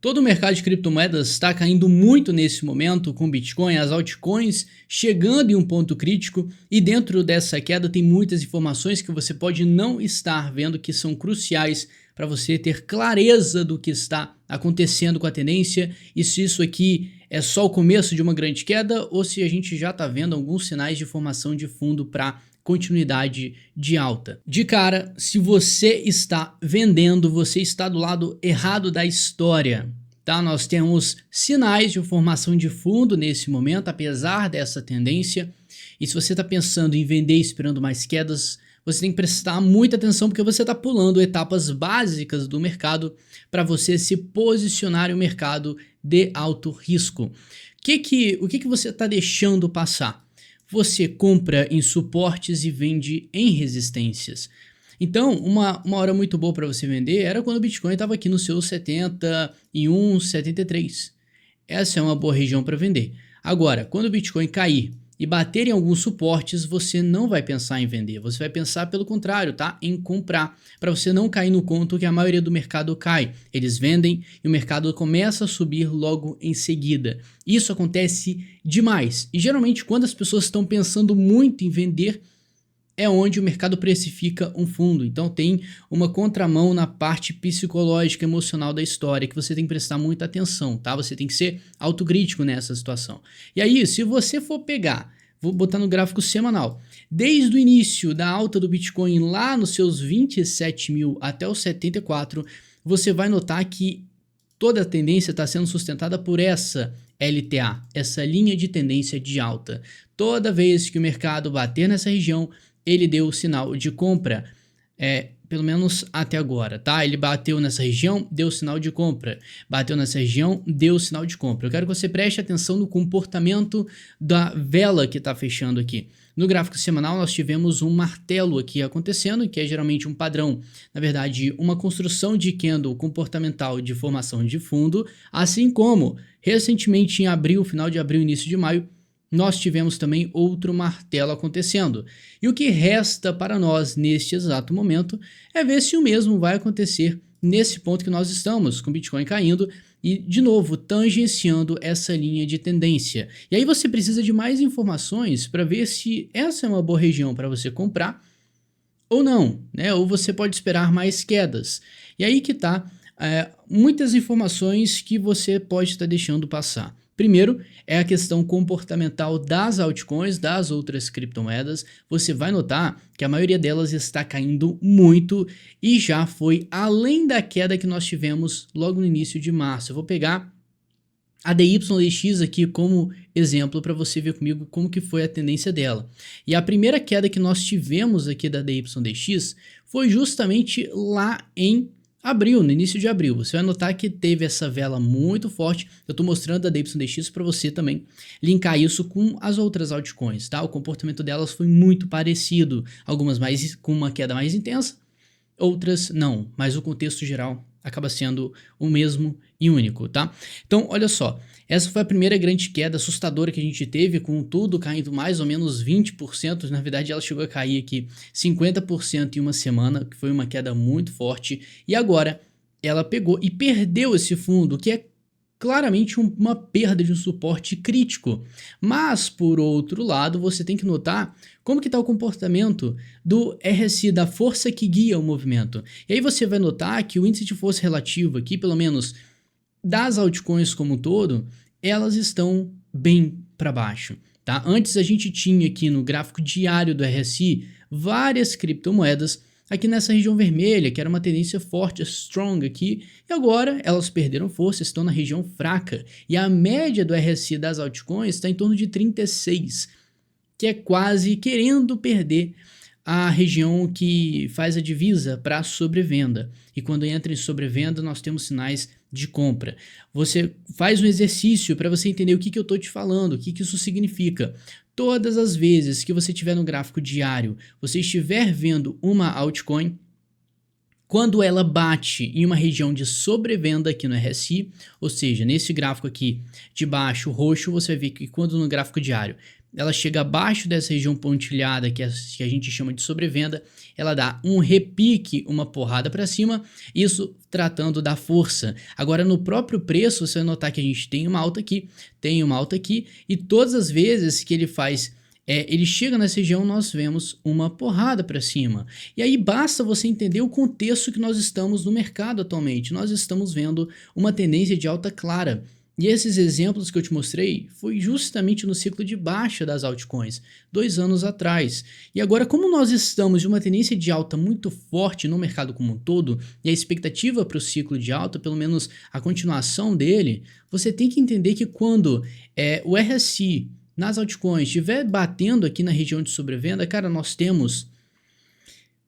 Todo o mercado de criptomoedas está caindo muito nesse momento, com o Bitcoin, as altcoins chegando em um ponto crítico, e dentro dessa queda tem muitas informações que você pode não estar vendo que são cruciais para você ter clareza do que está acontecendo com a tendência e se isso aqui é só o começo de uma grande queda ou se a gente já está vendo alguns sinais de formação de fundo para continuidade de alta. De cara, se você está vendendo, você está do lado errado da história, tá? Nós temos sinais de formação de fundo nesse momento, apesar dessa tendência, e se você está pensando em vender esperando mais quedas, você tem que prestar muita atenção porque você está pulando etapas básicas do mercado para você se posicionar em um mercado de alto risco. O que você está deixando passar? Você compra em suportes e vende em resistências. Então, uma hora muito boa para você vender era quando o Bitcoin estava aqui no seu 71, 73. Essa é uma boa região para vender. Agora, quando o Bitcoin cair e bater em alguns suportes, você não vai pensar em vender, você vai pensar pelo contrário, tá? Em comprar, para você não cair no conto que a maioria do mercado cai. Eles vendem e o mercado começa a subir logo em seguida. Isso acontece demais e geralmente quando as pessoas estão pensando muito em vender, é onde o mercado precifica um fundo. Então tem uma contramão na parte psicológica, emocional da história que você tem que prestar muita atenção, tá? Você tem que ser autocrítico nessa situação. E aí, se você for pegar, vou botar no gráfico semanal, desde o início da alta do Bitcoin lá nos seus 27 mil até os 74, você vai notar que toda a tendência está sendo sustentada por essa LTA, essa linha de tendência de alta. Toda vez que o mercado bater nessa região, ele deu o sinal de compra, pelo menos até agora, tá? Ele bateu nessa região, deu o sinal de compra. Bateu nessa região, deu o sinal de compra. Eu quero que você preste atenção no comportamento da vela que está fechando aqui. No gráfico semanal, nós tivemos um martelo aqui acontecendo, que é geralmente um padrão, na verdade, uma construção de candle comportamental de formação de fundo, assim como, recentemente em abril, final de abril, início de maio, nós tivemos também outro martelo acontecendo. E o que resta para nós neste exato momento é ver se o mesmo vai acontecer nesse ponto que nós estamos, com o Bitcoin caindo e, de novo, tangenciando essa linha de tendência. E aí você precisa de mais informações para ver se essa é uma boa região para você comprar ou não, né? Ou você pode esperar mais quedas. E aí que tá muitas informações que você pode estar deixando passar. Primeiro é a questão comportamental das altcoins, das outras criptomoedas. Você vai notar que a maioria delas está caindo muito e já foi além da queda que nós tivemos logo no início de março. Eu vou pegar a DYDX aqui como exemplo para você ver comigo como que foi a tendência dela. E a primeira queda que nós tivemos aqui da DYDX foi justamente lá em abril, no início de abril. Você vai notar que teve essa vela muito forte. Eu estou mostrando a DYDX para você também linkar isso com as outras altcoins, tá? O comportamento delas foi muito parecido, algumas mais com uma queda mais intensa, outras não, mas o contexto geral acaba sendo o mesmo e único, tá? Então, olha só, essa foi a primeira grande queda assustadora que a gente teve, com tudo caindo mais ou menos 20%, na verdade ela chegou a cair aqui 50% em uma semana, que foi uma queda muito forte, e agora ela pegou e perdeu esse fundo, que é claramente uma perda de um suporte crítico. Mas, por outro lado, você tem que notar como que está o comportamento do RSI, da força que guia o movimento. E aí você vai notar que o índice de força relativo aqui, pelo menos das altcoins como um todo, elas estão bem para baixo, tá? Antes a gente tinha aqui no gráfico diário do RSI várias criptomoedas aqui nessa região vermelha, que era uma tendência forte, strong aqui, e agora elas perderam força, estão na região fraca, e a média do RSI das altcoins está em torno de 36, que é quase querendo perder a região que faz a divisa para a sobrevenda, e quando entra em sobrevenda nós temos sinais de compra. Você faz um exercício para você entender o que eu estou te falando, o que isso significa. Todas as vezes que você estiver no gráfico diário, você estiver vendo uma altcoin, quando ela bate em uma região de sobrevenda aqui no RSI, ou seja, nesse gráfico aqui de baixo, roxo, você vê que quando no gráfico diário ela chega abaixo dessa região pontilhada que a gente chama de sobrevenda, ela dá um repique, uma porrada para cima, isso tratando da força. Agora no próprio preço você vai notar que a gente tem uma alta aqui, e todas as vezes que ele faz ele chega nessa região, nós vemos uma porrada para cima. E aí basta você entender o contexto que nós estamos no mercado atualmente. Nós estamos vendo uma tendência de alta clara. E esses exemplos que eu te mostrei foi justamente no ciclo de baixa das altcoins, 2 anos atrás. E agora, como nós estamos de uma tendência de alta muito forte no mercado como um todo, e a expectativa para o ciclo de alta, pelo menos a continuação dele, você tem que entender que quando o RSI nas altcoins estiver batendo aqui na região de sobrevenda, cara, nós temos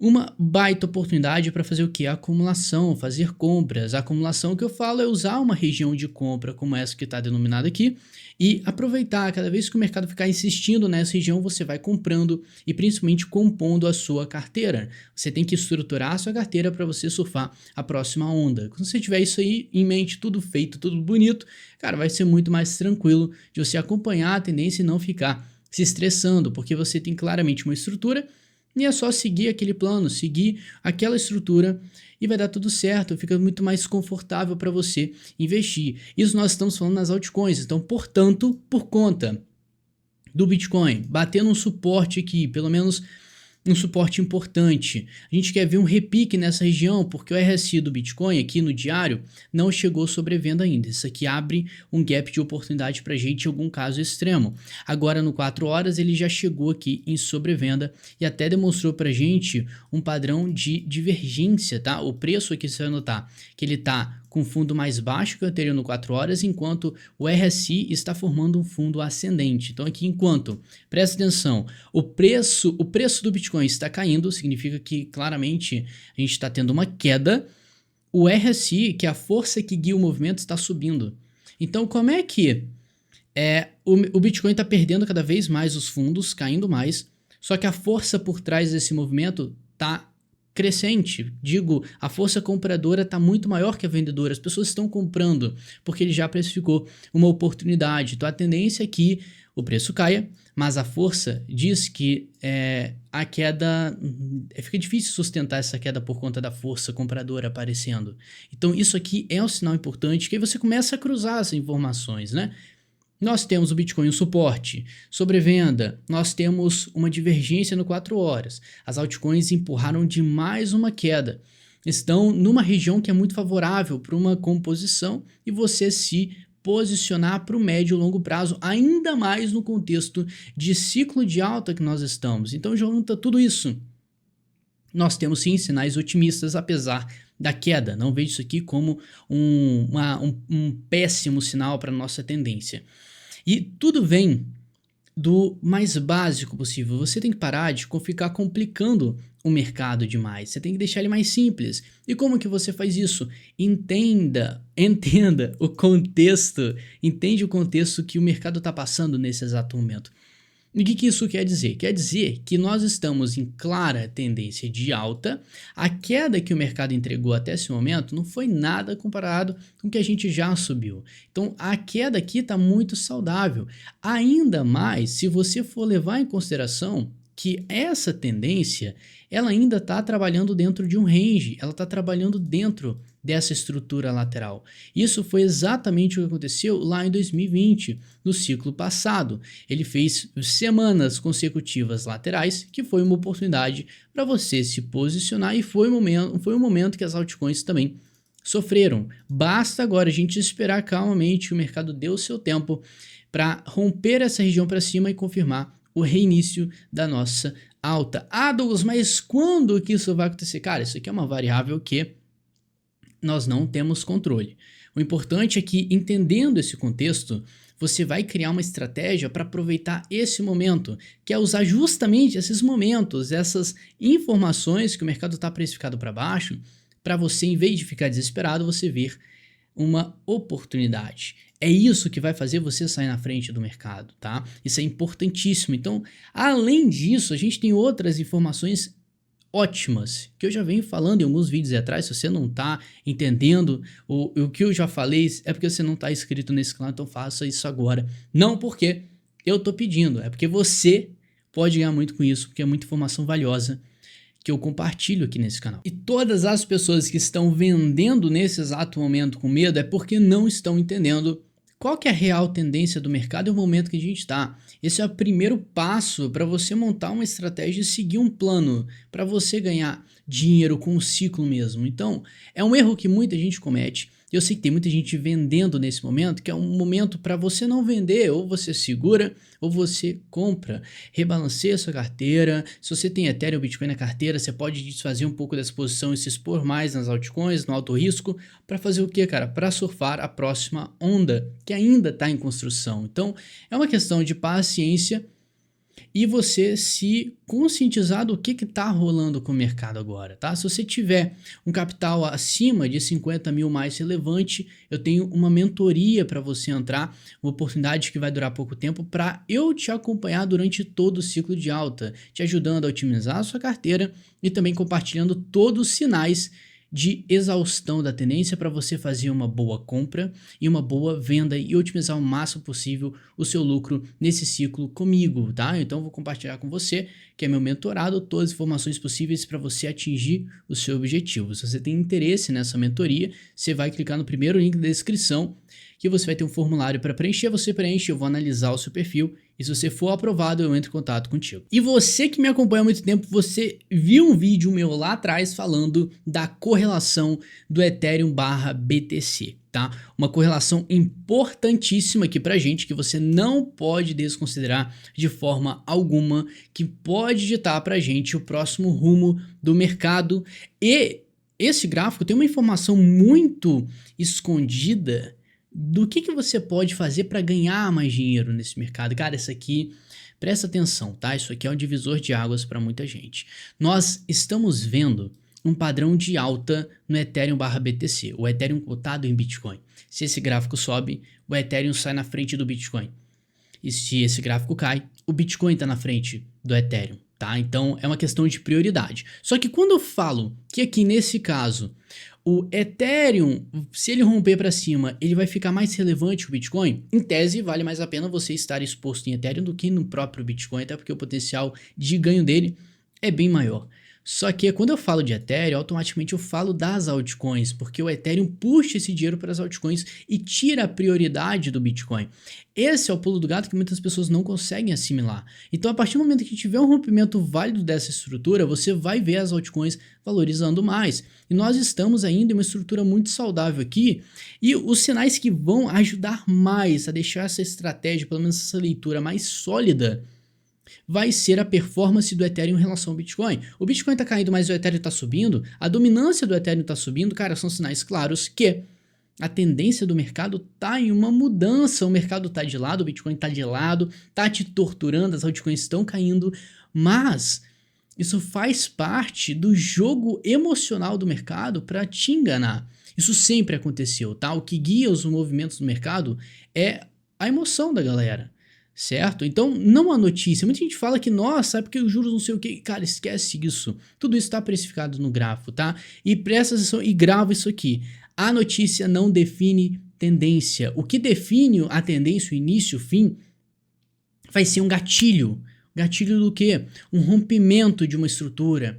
uma baita oportunidade para fazer o que? Acumulação, fazer compras. A acumulação que eu falo é usar uma região de compra como essa que está denominada aqui e aproveitar. Cada vez que o mercado ficar insistindo nessa região, você vai comprando e principalmente compondo a sua carteira. Você tem que estruturar a sua carteira para você surfar a próxima onda. Quando você tiver isso aí em mente, tudo feito, tudo bonito, cara, vai ser muito mais tranquilo de você acompanhar a tendência e não ficar se estressando, porque você tem claramente uma estrutura. E é só seguir aquele plano, seguir aquela estrutura e vai dar tudo certo, fica muito mais confortável para você investir. Isso nós estamos falando nas altcoins, então, portanto, por conta do Bitcoin, batendo um suporte aqui, pelo menos um suporte importante. A gente quer ver um repique nessa região, porque o RSI do Bitcoin aqui no diário não chegou sobrevenda ainda. Isso aqui abre um gap de oportunidade para a gente em algum caso extremo. Agora no 4 horas ele já chegou aqui em sobrevenda e até demonstrou para a gente um padrão de divergência, tá? O preço aqui você vai notar que ele está com fundo mais baixo que o anterior no 4 horas, enquanto o RSI está formando um fundo ascendente. Então aqui enquanto, presta atenção, o preço do Bitcoin está caindo, significa que claramente a gente está tendo uma queda, o RSI, que é a força que guia o movimento, está subindo. Então como é que o Bitcoin está perdendo cada vez mais os fundos, caindo mais, só que a força por trás desse movimento está crescente, digo, a força compradora está muito maior que a vendedora, as pessoas estão comprando porque ele já precificou uma oportunidade, então a tendência é que o preço caia, mas a força diz que a queda, fica difícil sustentar essa queda por conta da força compradora aparecendo, então isso aqui é um sinal importante que aí você começa a cruzar as informações, né? Nós temos o Bitcoin um suporte, sobrevenda, nós temos uma divergência no 4 horas. As altcoins empurraram demais uma queda. Estão numa região que é muito favorável para uma composição e você se posicionar para o médio e longo prazo, ainda mais no contexto de ciclo de alta que nós estamos. Então junta tudo isso. Nós temos sim sinais otimistas apesar da queda. Não vejo isso aqui como um péssimo sinal para a nossa tendência. E tudo vem do mais básico possível. Você tem que parar de ficar complicando o mercado demais. Você tem que deixar ele mais simples. E como que você faz isso? Entenda o contexto. Entende o contexto que o mercado está passando nesse exato momento. E o que isso quer dizer? Quer dizer que nós estamos em clara tendência de alta, a queda que o mercado entregou até esse momento não foi nada comparado com o que a gente já subiu. Então a queda aqui está muito saudável, ainda mais se você for levar em consideração que essa tendência ela ainda está trabalhando dentro de um range, ela está trabalhando dentro dessa estrutura lateral. Isso foi exatamente o que aconteceu lá em 2020, no ciclo passado. Ele fez semanas consecutivas laterais, que foi uma oportunidade para você se posicionar e foi um momento que as altcoins também sofreram. Basta agora a gente esperar calmamente que o mercado dê o seu tempo para romper essa região para cima e confirmar o reinício da nossa alta. Ah, Douglas, mas quando que isso vai acontecer? Cara, isso aqui é uma variável que nós não temos controle. O importante é que, entendendo esse contexto, você vai criar uma estratégia para aproveitar esse momento, que é usar justamente esses momentos, essas informações que o mercado está precificado para baixo, para você, em vez de ficar desesperado, você ver uma oportunidade. É isso que vai fazer você sair na frente do mercado, tá? Isso é importantíssimo. Então, além disso, a gente tem outras informações ótimas, que eu já venho falando em alguns vídeos atrás. Se você não está entendendo o que eu já falei, é porque você não está inscrito nesse canal, então faça isso agora. Não porque eu tô pedindo, é porque você pode ganhar muito com isso, porque é muita informação valiosa que eu compartilho aqui nesse canal. E todas as pessoas que estão vendendo nesse exato momento com medo é porque não estão entendendo qual que é a real tendência do mercado e o momento que a gente está. Esse é o primeiro passo para você montar uma estratégia e seguir um plano para você ganhar dinheiro com o ciclo mesmo. Então, é um erro que muita gente comete. Eu sei que tem muita gente vendendo nesse momento, que é um momento para você não vender, ou você segura, ou você compra. Rebalanceia sua carteira. Se você tem Ethereum ou Bitcoin na carteira, você pode desfazer um pouco dessa posição e se expor mais nas altcoins, no alto risco, para fazer o quê, cara? Para surfar a próxima onda, que ainda está em construção. Então, é uma questão de paciência e você se conscientizar do que está rolando com o mercado agora, tá? Se você tiver um capital acima de 50 mil mais relevante, eu tenho uma mentoria para você entrar, uma oportunidade que vai durar pouco tempo para eu te acompanhar durante todo o ciclo de alta, te ajudando a otimizar a sua carteira e também compartilhando todos os sinais de exaustão da tendência para você fazer uma boa compra e uma boa venda e otimizar o máximo possível o seu lucro nesse ciclo comigo, tá? Então eu vou compartilhar com você, que é meu mentorado, todas as informações possíveis para você atingir o seu objetivo. Se você tem interesse nessa mentoria, você vai clicar no primeiro link da descrição, que você vai ter um formulário para preencher, você preenche, eu vou analisar o seu perfil e se você for aprovado, eu entro em contato contigo. E você que me acompanha há muito tempo, você viu um vídeo meu lá atrás falando da correlação do Ethereum barra BTC, tá? Uma correlação importantíssima aqui pra gente, que você não pode desconsiderar de forma alguma, que pode ditar pra gente o próximo rumo do mercado. E esse gráfico tem uma informação muito escondida do que você pode fazer para ganhar mais dinheiro nesse mercado. Cara, isso aqui, presta atenção, tá? Isso aqui é um divisor de águas para muita gente. Nós estamos vendo um padrão de alta no Ethereum barra BTC, o Ethereum cotado em Bitcoin. Se esse gráfico sobe, o Ethereum sai na frente do Bitcoin. E se esse gráfico cai, o Bitcoin está na frente do Ethereum, tá? Então é uma questão de prioridade. Só que quando eu falo que aqui nesse caso o Ethereum, se ele romper para cima, ele vai ficar mais relevante que o Bitcoin? Em tese, vale mais a pena você estar exposto em Ethereum do que no próprio Bitcoin, até porque o potencial de ganho dele é bem maior. Só que quando eu falo de Ethereum, automaticamente eu falo das altcoins, porque o Ethereum puxa esse dinheiro para as altcoins e tira a prioridade do Bitcoin. Esse é o pulo do gato que muitas pessoas não conseguem assimilar. Então, a partir do momento que tiver um rompimento válido dessa estrutura, você vai ver as altcoins valorizando mais. E nós estamos ainda em uma estrutura muito saudável aqui, e os sinais que vão ajudar mais a deixar essa estratégia, pelo menos essa leitura mais sólida, vai ser a performance do Ethereum em relação ao Bitcoin. O Bitcoin está caindo, mas o Ethereum está subindo, a dominância do Ethereum está subindo, cara, são sinais claros que a tendência do mercado está em uma mudança, o mercado está de lado, o Bitcoin está de lado, está te torturando, as altcoins estão caindo, mas isso faz parte do jogo emocional do mercado para te enganar. Isso sempre aconteceu, tá? O que guia os movimentos do mercado é a emoção da galera. Certo? Então, não a notícia. Muita gente fala que, nossa, é porque os juros não sei o que. Cara, esquece isso. Tudo isso está precificado no gráfico, tá? E presta atenção e grava isso aqui. A notícia não define tendência. O que define a tendência, o início, o fim, vai ser um gatilho. Gatilho do quê? Um rompimento de uma estrutura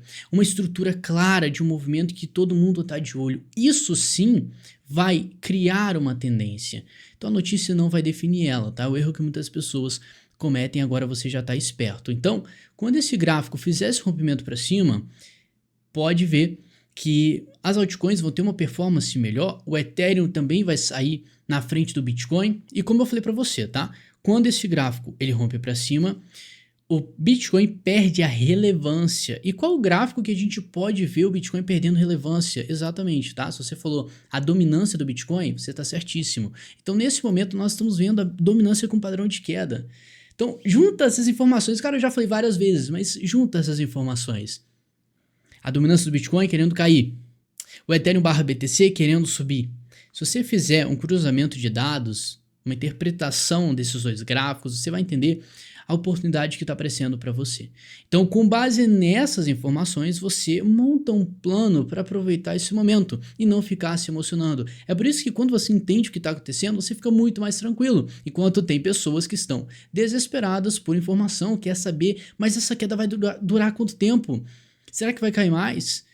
clara de um movimento que todo mundo está de olho. Isso sim vai criar uma tendência. Então a notícia não vai definir ela, tá? O erro que muitas pessoas cometem, agora você já está esperto. Então, quando esse gráfico fizer esse rompimento para cima, pode ver que as altcoins vão ter uma performance melhor, o Ethereum também vai sair na frente do Bitcoin, e como eu falei para você, tá? Quando esse gráfico ele rompe para cima, o Bitcoin perde a relevância. E qual o gráfico que a gente pode ver o Bitcoin perdendo relevância? Exatamente, tá? Se você falou a dominância do Bitcoin, você está certíssimo. Então, nesse momento, nós estamos vendo a dominância com padrão de queda. Então, junta essas informações. Cara, eu já falei várias vezes, mas junta essas informações. A dominância do Bitcoin querendo cair. O Ethereum barra BTC querendo subir. Se você fizer um cruzamento de dados, uma interpretação desses dois gráficos, você vai entender a oportunidade que está aparecendo para você. Então, com base nessas informações, você monta um plano para aproveitar esse momento e não ficar se emocionando. É por isso que quando você entende o que está acontecendo, você fica muito mais tranquilo. Enquanto tem pessoas que estão desesperadas por informação, quer saber, mas essa queda vai durar quanto tempo? Será que vai cair mais?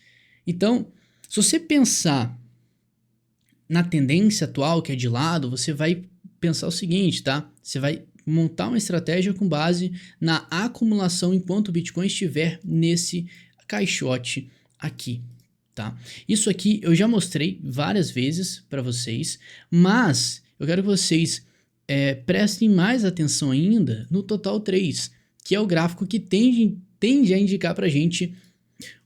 Então, se você pensar na tendência atual, que é de lado, você vai pensar o seguinte, tá? Você vai montar uma estratégia com base na acumulação enquanto o Bitcoin estiver nesse caixote aqui, tá? Isso aqui eu já mostrei várias vezes para vocês, mas eu quero que vocês prestem mais atenção ainda no Total 3, que é o gráfico que tende a indicar pra gente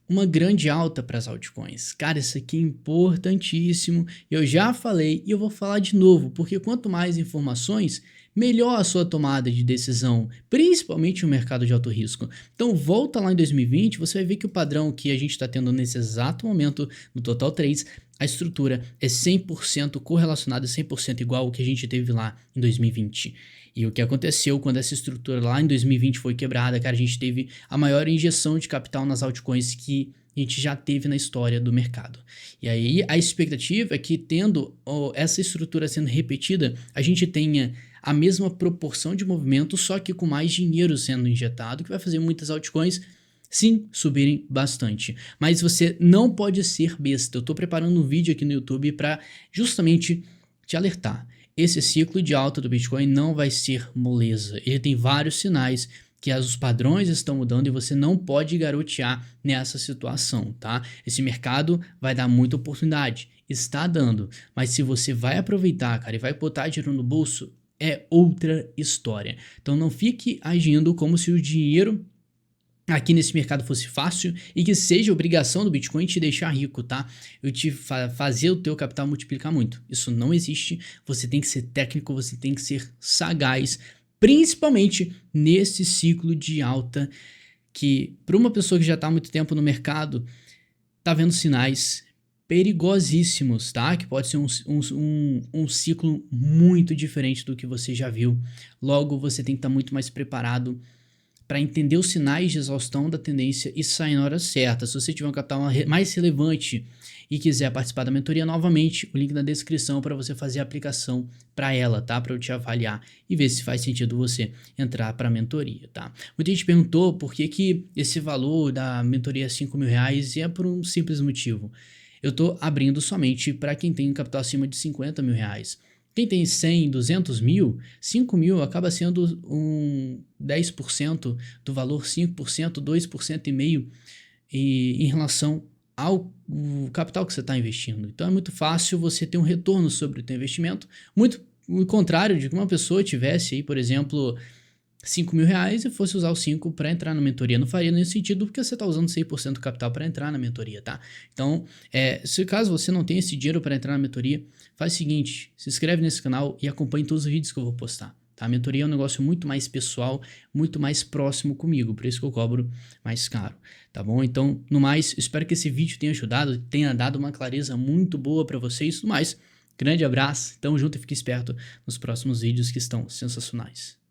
uma grande alta para as altcoins. Cara, isso aqui é importantíssimo. Eu já falei e eu vou falar de novo, porque quanto mais informações, melhor a sua tomada de decisão, principalmente no mercado de alto risco. Então volta lá em 2020, você vai ver que o padrão que a gente está tendo nesse exato momento no Total 3, a estrutura é 100% correlacionada, 100% igual ao que a gente teve lá em 2020. E o que aconteceu quando essa estrutura lá em 2020 foi quebrada, cara, a gente teve a maior injeção de capital nas altcoins que a gente já teve na história do mercado. E aí a expectativa é que tendo essa estrutura sendo repetida, a gente tenha a mesma proporção de movimento, só que com mais dinheiro sendo injetado, que vai fazer muitas altcoins sim subirem bastante. Mas você não pode ser besta. Eu tô preparando um vídeo aqui no YouTube para justamente te alertar. Esse ciclo de alta do Bitcoin não vai ser moleza. Ele tem vários sinais que os padrões estão mudando e você não pode garotear nessa situação, tá? Esse mercado vai dar muita oportunidade, está dando, mas se você vai aproveitar, cara, e vai botar dinheiro no bolso, é outra história. Então não fique agindo como se o dinheiro aqui nesse mercado fosse fácil e que seja obrigação do Bitcoin te deixar rico, tá? Eu te fazer o teu capital multiplicar muito. Isso não existe. Você tem que ser técnico, você tem que ser sagaz, principalmente nesse ciclo de alta que, para uma pessoa que já está há muito tempo no mercado, tá vendo sinais perigosíssimos, tá? Que pode ser um ciclo muito diferente do que você já viu. Logo, você tem que estar muito mais preparado para entender os sinais de exaustão da tendência e sair na hora certa. Se você tiver um capital mais relevante e quiser participar da mentoria, novamente, o link na descrição para você fazer a aplicação para ela, tá? Para eu te avaliar e ver se faz sentido você entrar para a mentoria, tá? Muita gente perguntou por que esse valor da mentoria é R$5.000 e é por um simples motivo. Eu estou abrindo somente para quem tem um capital acima de R$50.000. Quem tem 100, 200 mil, 5 mil acaba sendo um 10% do valor, 5%, 2,5% em relação ao capital que você está investindo. Então é muito fácil você ter um retorno sobre o seu investimento, muito o contrário de que uma pessoa tivesse aí, por exemplo, R$5.000 e fosse usar os 5 para entrar na mentoria. Não faria nenhum sentido porque você está usando 100% do capital para entrar na mentoria, tá? Então, se caso você não tem esse dinheiro para entrar na mentoria, faz o seguinte, se inscreve nesse canal e acompanhe todos os vídeos que eu vou postar, tá? A mentoria é um negócio muito mais pessoal, muito mais próximo comigo, por isso que eu cobro mais caro, tá bom? Então, no mais, espero que esse vídeo tenha ajudado, tenha dado uma clareza muito boa para vocês. No mais, grande abraço, tamo junto e fique esperto nos próximos vídeos que estão sensacionais.